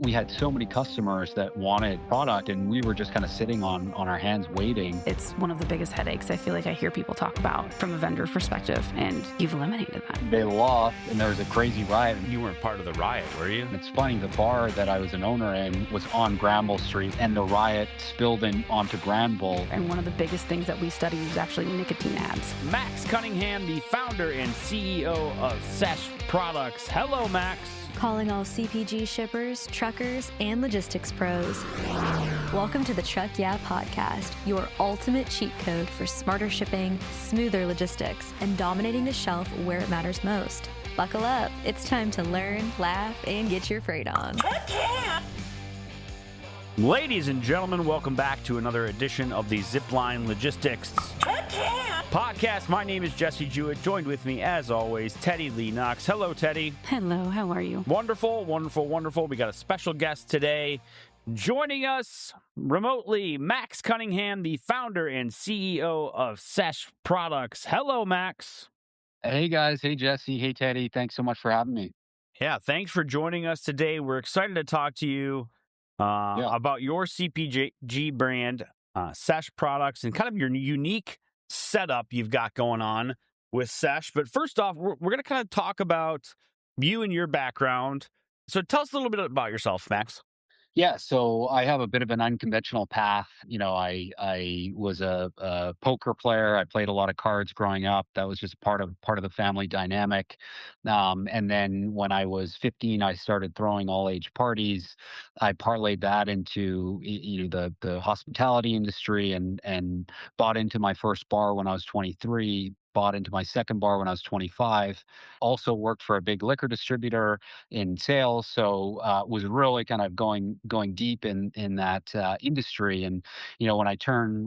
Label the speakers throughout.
Speaker 1: we had so many customers that wanted product, and we were just kind of sitting on our hands waiting.
Speaker 2: It's one of the biggest headaches I feel like I hear people talk about from a vendor perspective, and you've eliminated that.
Speaker 1: They lost, and there was a crazy riot.
Speaker 3: You weren't part of the riot, were you?
Speaker 1: It's funny, the bar that I was an owner in was on Granville Street, and the riot spilled in onto Granville.
Speaker 2: And one of the biggest things that we study is actually nicotine ads.
Speaker 3: Max Cunningham, the founder and CEO of Sesh Products. Hello, Max.
Speaker 4: Calling all CPG shippers, truckers, and logistics pros. Welcome to the Truck Yeah Podcast, your ultimate cheat code for smarter shipping, smoother logistics, and dominating the shelf where it matters most. Buckle up. It's time to learn, laugh, and get your freight on.
Speaker 3: Ladies and gentlemen, welcome back to another edition of the Zipline Logistics Podcast. My name is Jesse Jewett. Joined with me, as always, Teddy Lee Knox. Hello, Teddy.
Speaker 2: Hello, how are you?
Speaker 3: Wonderful, wonderful, wonderful. We got a special guest today. Joining us remotely, Max Cunningham, the founder and CEO of Sesh Products. Hello, Max.
Speaker 1: Hey, guys. Hey, Jesse. Hey, Teddy. Thanks so much for having me.
Speaker 3: Yeah, thanks for joining us today. We're excited to talk to you about your CPG brand, Sesh Products, and kind of your unique setup you've got going on with Sesh. But first off, we're going to kind of talk about you and your background. So tell us a little bit about yourself, Max.
Speaker 1: Yeah, so I have a bit of an unconventional path. You know, I was a poker player. I played a lot of cards growing up. That was just part of the family dynamic. And then when I was 15, I started throwing all age parties. I parlayed that into the hospitality industry and bought into my first bar when I was 23. Bought into my second bar when I was 25. Also worked for a big liquor distributor in sales, so was really kind of going deep in that industry. And when I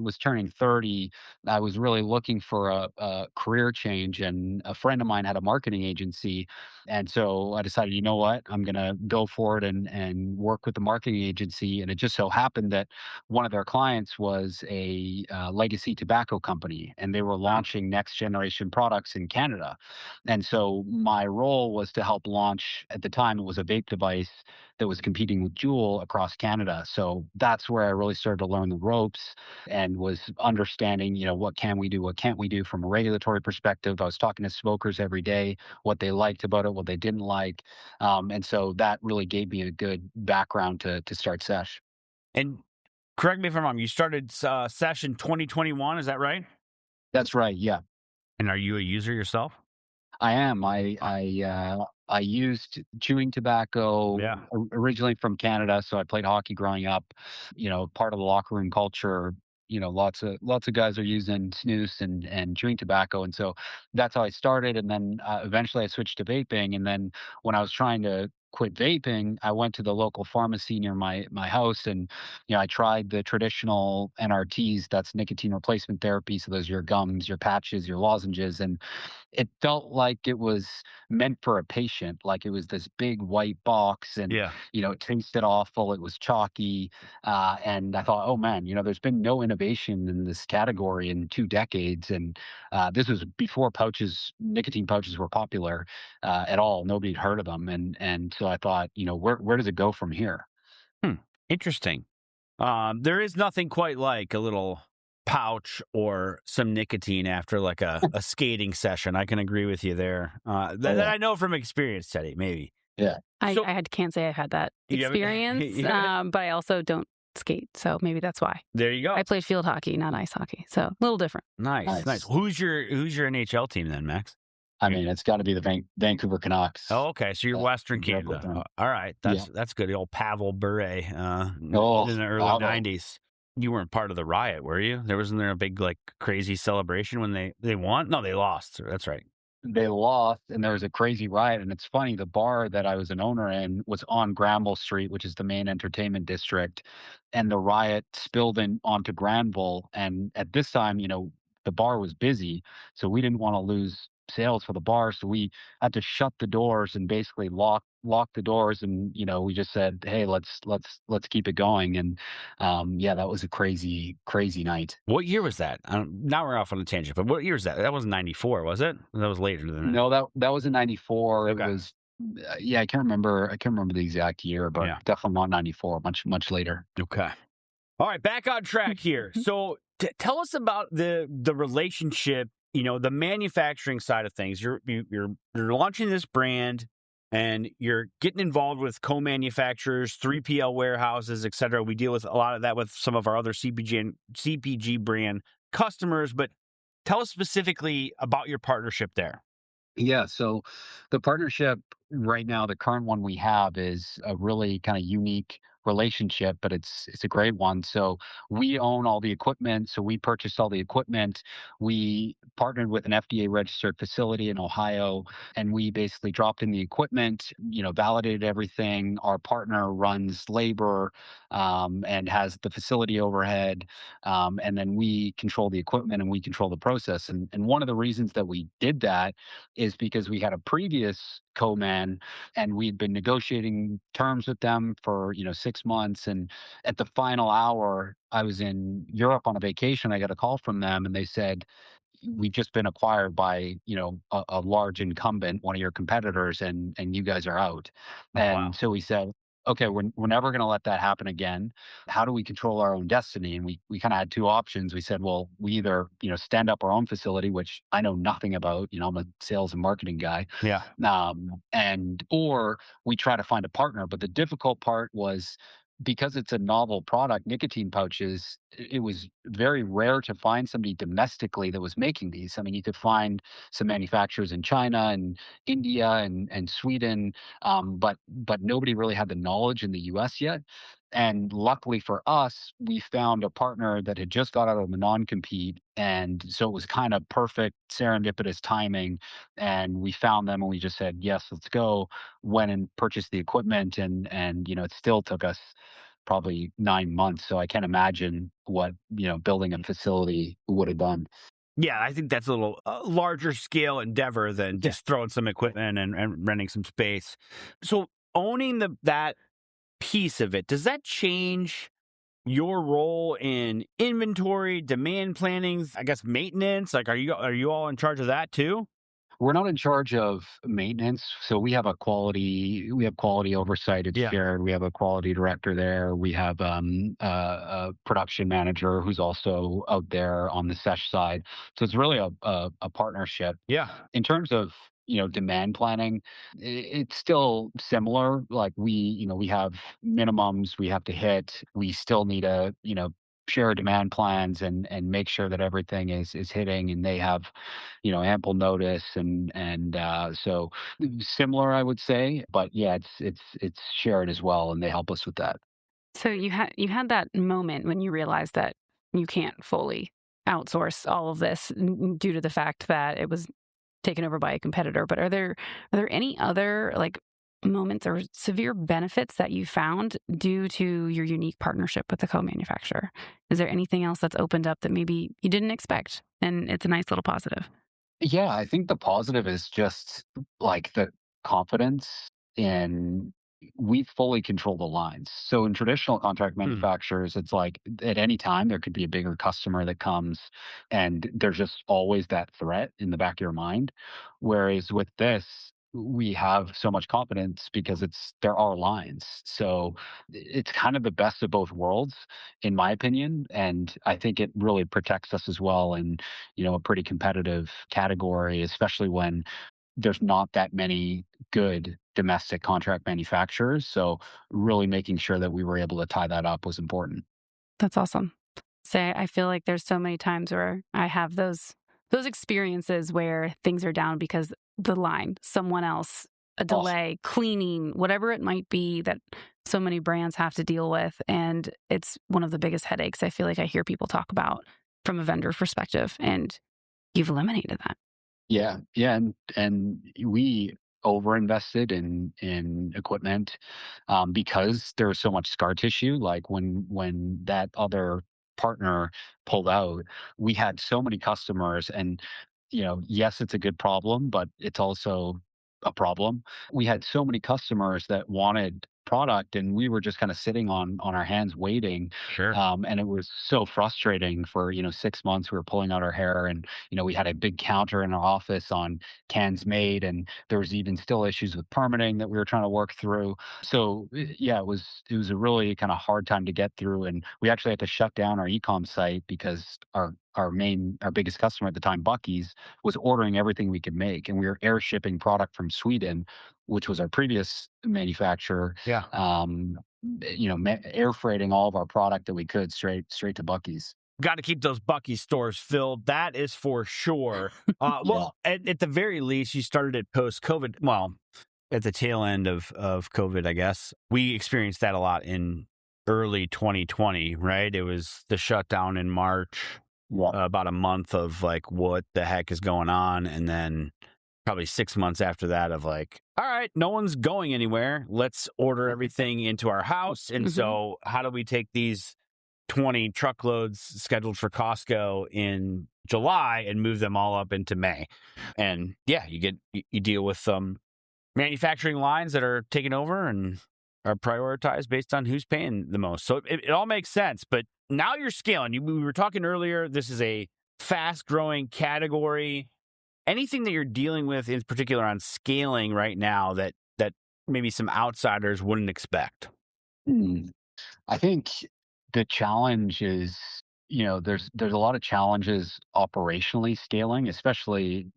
Speaker 1: was turning 30, I was really looking for a career change. And a friend of mine had a marketing agency, and so I decided, you know what, I'm going to go for it and work with the marketing agency. And it just so happened that one of their clients was a legacy tobacco company, and they were launching next generation products in Canada. And so my role was to help launch, at the time it was a vape device that was competing with Juul across Canada. So that's where I really started to learn the ropes and was understanding, what can we do, what can't we do from a regulatory perspective. I was talking to smokers every day, what they liked about it, what they didn't like. And so that really gave me a good background to start Sesh.
Speaker 3: And correct me if I'm wrong, you started Sesh in 2021, is that right?
Speaker 1: That's right, yeah.
Speaker 3: And are you a user yourself?
Speaker 1: I am. I used chewing tobacco originally from Canada, so I played hockey growing up. Part of the locker room culture. Lots of guys are using snus and chewing tobacco, and so that's how I started. And then eventually I switched to vaping. And then when I was trying to quit vaping, I went to the local pharmacy near my house, and I tried the traditional NRTs, that's nicotine replacement therapy. So those are your gums, your patches, your lozenges, and it felt like it was meant for a patient. Like it was this big white box, and it tasted awful. It was chalky, and I thought, oh man, there's been no innovation in this category in 2 decades, and this was before nicotine pouches were popular at all. Nobody had heard of them, and so I thought, where does it go from here?
Speaker 3: Interesting. There is nothing quite like a little pouch or some nicotine after like a skating session. I can agree with you there. That I know from experience, Teddy, maybe.
Speaker 1: Yeah.
Speaker 2: I can't say I've had that experience, but I also don't skate, so maybe that's why.
Speaker 3: There you go.
Speaker 2: I played field hockey, not ice hockey, so a little different.
Speaker 3: Nice. Who's your NHL team then, Max?
Speaker 1: I mean, it's got to be the Vancouver Canucks.
Speaker 3: Oh, okay. So you're Western Canada. All right. That's good. The old Pavel Bure in the early 90s. You weren't part of the riot, were you? Wasn't there a big, crazy celebration when they won? No, they lost. That's right.
Speaker 1: They lost, and there was a crazy riot. And it's funny, the bar that I was an owner in was on Granville Street, which is the main entertainment district. And the riot spilled in onto Granville. And at this time, the bar was busy, so we didn't want to lose sales for the bar, so we had to shut the doors and basically lock the doors. And we just said, hey, let's keep it going. And that was a crazy night.
Speaker 3: What year was that? Now we're off on a tangent, but what year was that? That wasn't 94, was it? That was later than that.
Speaker 1: No, that was in 94.
Speaker 3: Okay.
Speaker 1: It was Yeah, I can't remember the exact year, but
Speaker 3: Yeah.
Speaker 1: definitely not 94, much later.
Speaker 3: Okay. All right, back on track here. So tell us about the relationship, the manufacturing side of things. You're launching this brand and you're getting involved with co-manufacturers, 3PL warehouses, et cetera. We deal with a lot of that with some of our other CPG brand customers, but tell us specifically about your partnership there.
Speaker 1: Yeah, so the partnership right now, the current one we have is a really kind of unique relationship, but it's a great one. So we own all the equipment, so we purchased all the equipment. We partnered with an FDA registered facility in Ohio, and we basically dropped in the equipment, validated everything. Our partner runs labor and has the facility overhead, and then we control the equipment and we control the process. And one of the reasons that we did that is because we had a previous co-man and we'd been negotiating terms with them for 6 months, and at the final hour I was in Europe on a vacation. I got a call from them and they said, we've just been acquired by a large incumbent, one of your competitors, and you guys are out.
Speaker 3: Oh,
Speaker 1: And
Speaker 3: wow.
Speaker 1: so we said, okay, we're never going to let that happen again. How do we control our own destiny? And we kind of had two options. We said, well, we either stand up our own facility, which I know nothing about. I'm a sales and marketing guy.
Speaker 3: Yeah.
Speaker 1: And or we try to find a partner. But the difficult part was, because it's a novel product, nicotine pouches, it was very rare to find somebody domestically that was making these. I mean, you could find some manufacturers in China and India and Sweden, but nobody really had the knowledge in the U.S. yet. And luckily for us, we found a partner that had just got out of a non-compete, and so it was kind of perfect serendipitous timing. And we found them, and we just said, yes, let's go. Went and purchased the equipment, and it still took us probably 9 months. So I can't imagine what building a facility would have done.
Speaker 3: Yeah, I think that's a little larger scale endeavor than
Speaker 1: Yeah.
Speaker 3: just throwing some equipment and renting some space. So owning that piece of it, does that change your role in inventory, demand planning, I guess maintenance? Like, are you all in charge of that too?
Speaker 1: We're not in charge of maintenance, so we have quality oversight. It's
Speaker 3: Yeah.
Speaker 1: shared. We have a quality director there. We have a production manager who's also out there on the Sesh side. So it's really a partnership.
Speaker 3: Yeah.
Speaker 1: In terms of demand planning, it's still similar. Like we have minimums we have to hit. We still need to share demand plans and make sure that everything is hitting, and they have ample notice, and so similar, I would say. But yeah, it's shared as well, and they help us with that.
Speaker 2: So you had that moment when you realized that you can't fully outsource all of this due to the fact that it was taken over by a competitor. But are there any other like moments or severe benefits that you found due to your unique partnership with the co-manufacturer? Is there anything else that's opened up that maybe you didn't expect and it's a nice little positive?
Speaker 1: Yeah, I think the positive is just like the confidence in, we fully control the lines. So in traditional contract
Speaker 3: Hmm.
Speaker 1: manufacturers, it's like at any time there could be a bigger customer that comes, and there's just always that threat in the back of your mind. Whereas with this, we have so much confidence because there are lines. So it's kind of the best of both worlds, in my opinion. And I think it really protects us as well. And a pretty competitive category, especially when there's not that many good domestic contract manufacturers. So really making sure that we were able to tie that up was important.
Speaker 2: That's awesome. Say, I feel like there's so many times where I have those experiences where things are down because the line, someone else, a
Speaker 1: Oh,
Speaker 2: delay, cleaning, whatever it might be that so many brands have to deal with. And it's one of the biggest headaches I feel like I hear people talk about from a vendor perspective. And you've eliminated that.
Speaker 1: yeah, yeah, and we overinvested in equipment, because there was so much scar tissue. Like when that other partner pulled out, we had so many customers, and yes, it's a good problem, but it's also a problem. We had so many customers that wanted product, and we were just kind of sitting on our hands waiting.
Speaker 3: Sure.
Speaker 1: And it was so frustrating for 6 months. We were pulling out our hair, and we had a big counter in our office on cans made, and there was even still issues with permitting that we were trying to work through. So yeah, it was a really kind of hard time to get through, and we actually had to shut down our e-com site because our biggest customer at the time, Bucky's, was ordering everything we could make, and we were air shipping product from Sweden, which was our previous manufacturer.
Speaker 3: Yeah.
Speaker 1: Air freighting all of our product that we could straight to Bucky's.
Speaker 3: Got to keep those Bucky stores filled. That is for sure. Well, at the very least, you started it post-COVID. Well, at the tail end of COVID, I guess. We experienced that a lot in early 2020, right? It was the shutdown in March, about a month of like, what the heck is going on? And then probably 6 months after that of like, all right, no one's going anywhere. Let's order everything into our house. And so how do we take these 20 truckloads scheduled for Costco in July and move them all up into May? And yeah, you deal with manufacturing lines that are taken over and are prioritized based on who's paying the most. So it all makes sense. But now you're scaling. We were talking earlier, this is a fast growing category. Anything that you're dealing with in particular on scaling right now that maybe some outsiders wouldn't expect?
Speaker 1: I think the challenge is, there's a lot of challenges operationally scaling, especially,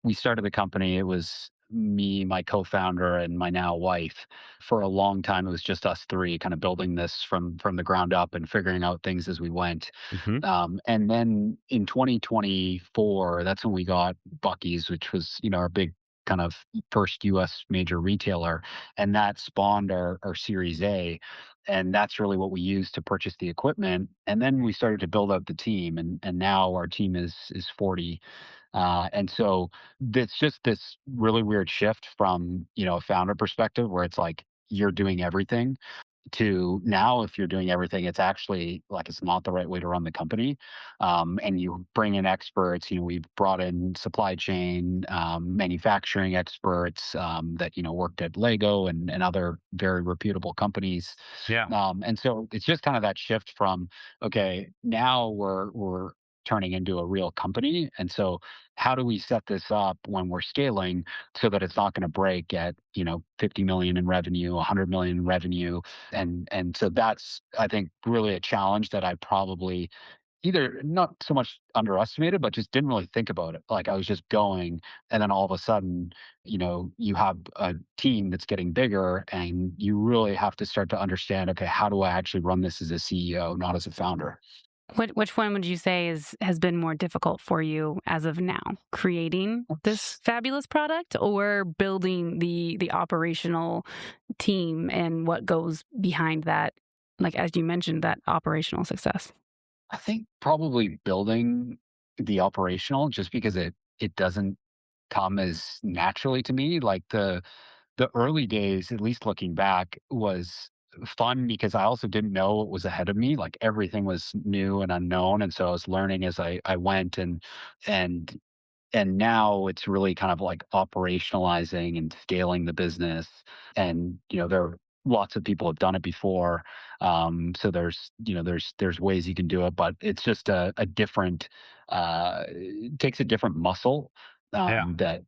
Speaker 1: we started the company, it was me, my co-founder, and my now wife. For a long time, it was just us three kind of building this from the ground up and figuring out things as we went. And then in 2024, that's when we got Bucky's, which was, our big kind of first US major retailer. And that spawned our Series A. And that's really what we used to purchase the equipment. And then we started to build up the team. And now our team is 40. And so it's just this really weird shift from, a founder perspective where it's like you're doing everything, to now, if you're doing everything, it's actually like it's not the right way to run the company. And you bring in experts. We've brought in supply chain, manufacturing experts that worked at Lego and other very reputable companies.
Speaker 3: Yeah.
Speaker 1: And so it's just kind of that shift from, okay, now we're turning into a real company. And so how do we set this up when we're scaling so that it's not going to break at 50 million in revenue, 100 million in revenue? And so that's, I think, really a challenge that I probably either not so much underestimated, but just didn't really think about it. Like I was just going, and then all of a sudden, you have a team that's getting bigger, and you really have to start to understand, okay, how do I actually run this as a CEO, not as a founder?
Speaker 2: Which one would you say has been more difficult for you as of now? Creating this fabulous product or building the operational team and what goes behind that, like as you mentioned, that operational success?
Speaker 1: I think probably building the operational, just because it doesn't come as naturally to me. Like the early days, at least looking back, was fun because I also didn't know what was ahead of me. Like everything was new and unknown, and so I was learning as I went. And now it's really kind of like operationalizing and scaling the business. And there are lots of people have done it before, so there's ways you can do it, but it's just a different. It takes a different muscle that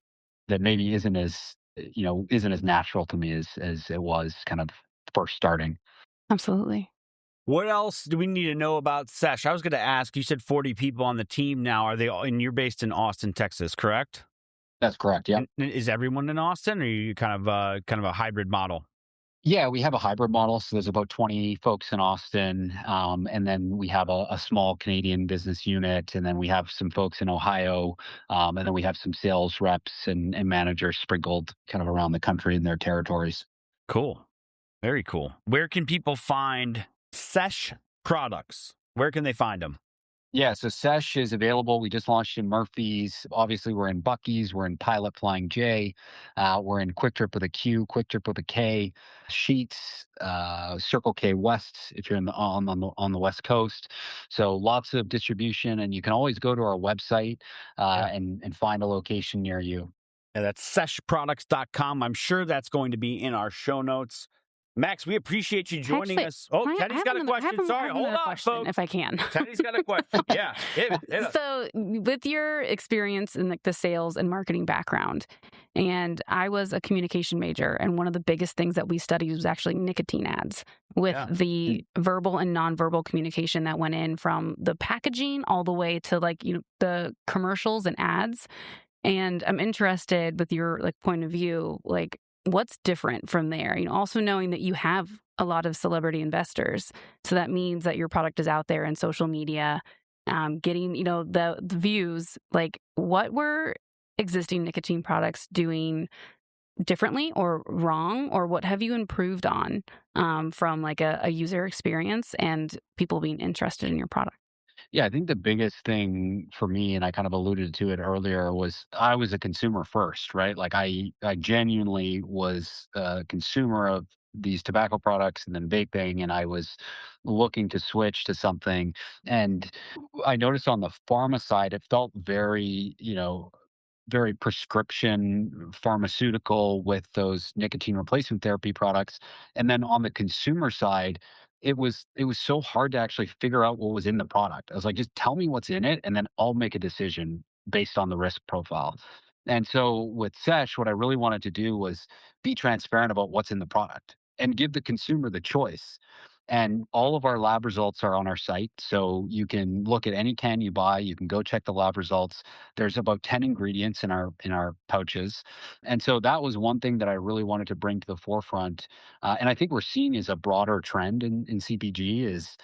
Speaker 1: maybe isn't as natural to me as it was kind of first starting.
Speaker 2: Absolutely.
Speaker 3: What else do we need to know about Sesh? I was going to ask, you said 40 people on the team now. Are they all, and you're based in Austin, Texas, correct?
Speaker 1: That's correct. Yeah.
Speaker 3: And is everyone in Austin, or are you kind of a hybrid model?
Speaker 1: Yeah, we have a hybrid model. So there's about 20 folks in Austin. And then we have a small Canadian business unit. And then we have some folks in Ohio. And then we have some sales reps and managers sprinkled kind of around the country in their territories.
Speaker 3: Cool. Very cool. Where can people find Sesh products? Where can they find them?
Speaker 1: Yeah, so Sesh is available. We just launched in Murphy's. Obviously, we're in Bucky's. We're in Pilot Flying J. We're in Quick Trip with a Q, Quick Trip with a K, Sheets, Circle K West if you're on the West Coast. So lots of distribution, and you can always go to our website and find a location near you.
Speaker 3: Yeah, that's seshproducts.com. I'm sure that's going to be in our show notes. Max, we appreciate you joining us. Oh, Teddy's got a question. Sorry, hold on, folks.
Speaker 2: If I can.
Speaker 3: Teddy's got a question. Yeah.
Speaker 2: So with your experience in the sales and marketing background, and I was a communication major, and one of the biggest things that we studied was actually nicotine ads with the verbal and nonverbal communication that went in from the packaging all the way to the commercials and ads. And I'm interested with your point of view, what's different from there? Also knowing that you have a lot of celebrity investors. So that means that your product is out there in social media, getting, the views. What were existing nicotine products doing differently or wrong, or what have you improved on from a user experience and people being interested in your product?
Speaker 1: Yeah, I think the biggest thing for me, and I kind of alluded to it earlier, was I was a consumer first, right? I genuinely was a consumer of these tobacco products and then vaping, and I was looking to switch to something. And I noticed on the pharma side, it felt very, very prescription pharmaceutical with those nicotine replacement therapy products. And then on the consumer side, it was so hard to actually figure out what was in the product. I was like, just tell me what's in it, and then I'll make a decision based on the risk profile. And so with Sesh, what I really wanted to do was be transparent about what's in the product and give the consumer the choice. And all of our lab results are on our site. So you can look at any can you buy, you can go check the lab results. There's about 10 ingredients in our pouches. And so that was one thing that I really wanted to bring to the forefront. And I think we're seeing is a broader trend in CPG is,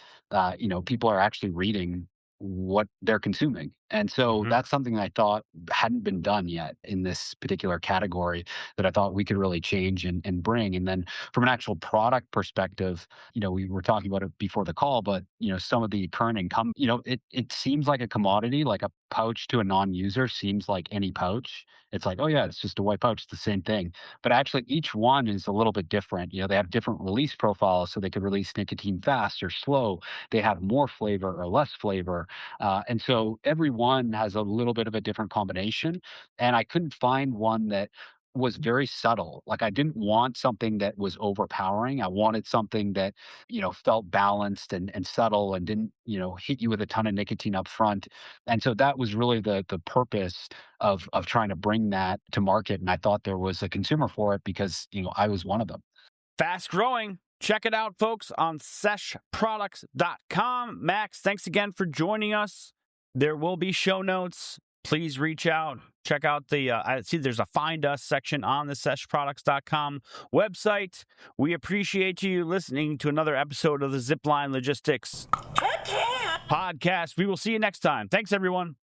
Speaker 1: people are actually reading what they're consuming. And so that's something that I thought hadn't been done yet in this particular category that I thought we could really change and bring. And then from an actual product perspective, we were talking about it before the call, but, some of the current income, it seems like a commodity, like a pouch to a non-user seems like any pouch. It's like, oh yeah, it's just a white pouch. It's the same thing. But actually each one is a little bit different. They have different release profiles, so they could release nicotine fast or slow. They have more flavor or less flavor. And so every one has a little bit of a different combination. And I couldn't find one that was very subtle. I didn't want something that was overpowering. I wanted something that, felt balanced and subtle and didn't, hit you with a ton of nicotine up front. And so that was really the purpose of trying to bring that to market. And I thought there was a consumer for it because, I was one of them.
Speaker 3: Fast growing. Check it out, folks, on seshproducts.com. Max, thanks again for joining us. There will be show notes. Please reach out. Check out I see there's a Find Us section on the seshproducts.com website. We appreciate you listening to another episode of the Zipline Logistics podcast. We will see you next time. Thanks, everyone.